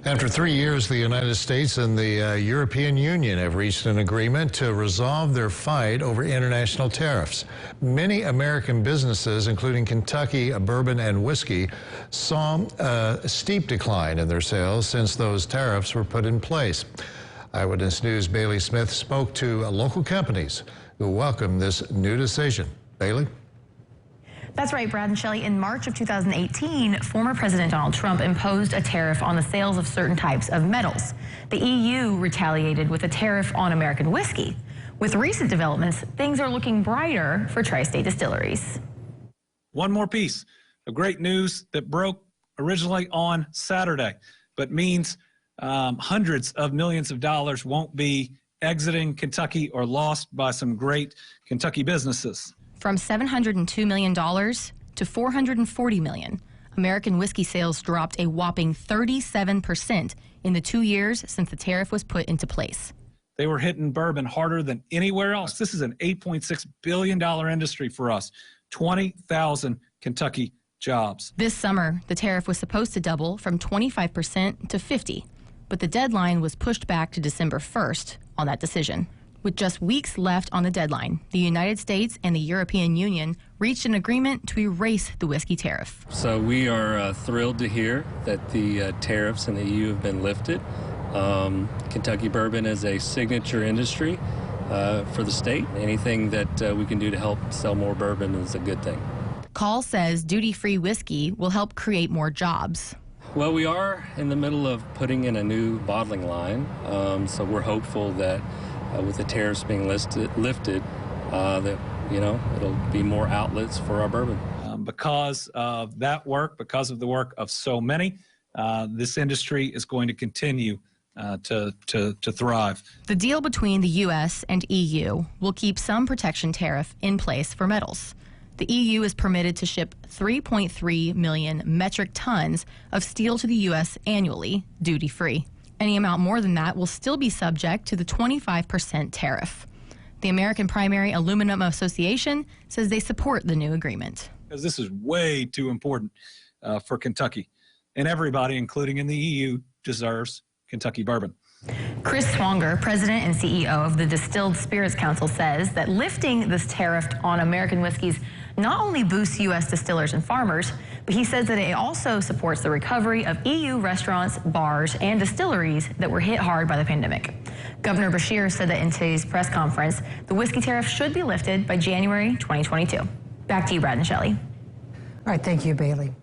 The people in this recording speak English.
After 3 years, the United States and the European Union have reached an agreement to resolve their fight over international tariffs. Many American businesses, including Kentucky bourbon and whiskey, saw a steep decline in their sales since those tariffs were put in place. Eyewitness News' Bailey Smith spoke to local companies who welcome this new decision. Bailey? That's right, Brad and Shelley. In March of 2018, former President Donald Trump imposed a tariff on the sales of certain types of metals. The EU retaliated with a tariff on American whiskey. With recent developments, things are looking brighter for tri-state distilleries. One more piece of great news that broke originally on Saturday, but means hundreds of millions of dollars won't be exiting Kentucky or lost by some great Kentucky businesses. From $702 million to $440 million, American whiskey sales dropped a whopping 37% in the 2 years since the tariff was put into place. They were hitting bourbon harder than anywhere else. This is an $8.6 billion industry for us, 20,000 Kentucky jobs. This summer, the tariff was supposed to double from 25% to 50%, but the deadline was pushed back to December 1st on that decision. With just weeks left on the deadline, the United States and the European Union reached an agreement to erase the whiskey tariff. So we are thrilled to hear that the tariffs in the EU have been lifted. Kentucky bourbon is a signature industry for the state. Anything that we can do to help sell more bourbon is a good thing. Call says duty-free whiskey will help create more jobs. Well, we are in the middle of putting in a new bottling line, so we're hopeful that with the tariffs being lifted, that it'll be more outlets for our bourbon. Because of that work, because of the work of so many, this industry is going to continue to thrive. The deal between the U.S. and EU will keep some protection tariff in place for metals. The EU is permitted to ship 3.3 million metric tons of steel to the U.S. annually, duty-free. Any amount more than that will still be subject to the 25% tariff. The American Primary Aluminum Association says they support the new agreement. Because this is way too important for Kentucky. And everybody, including in the EU, deserves Kentucky bourbon. Chris Swanger, president and CEO of the Distilled Spirits Council, says that lifting this tariff on American whiskeys not only boosts U.S. distillers and farmers, but he says that it also supports the recovery of EU restaurants, bars, and distilleries that were hit hard by the pandemic. Governor Beshear said that in today's press conference, the whiskey tariff should be lifted by January 2022. Back to you, Brad and Shelley. All right, thank you, Bailey.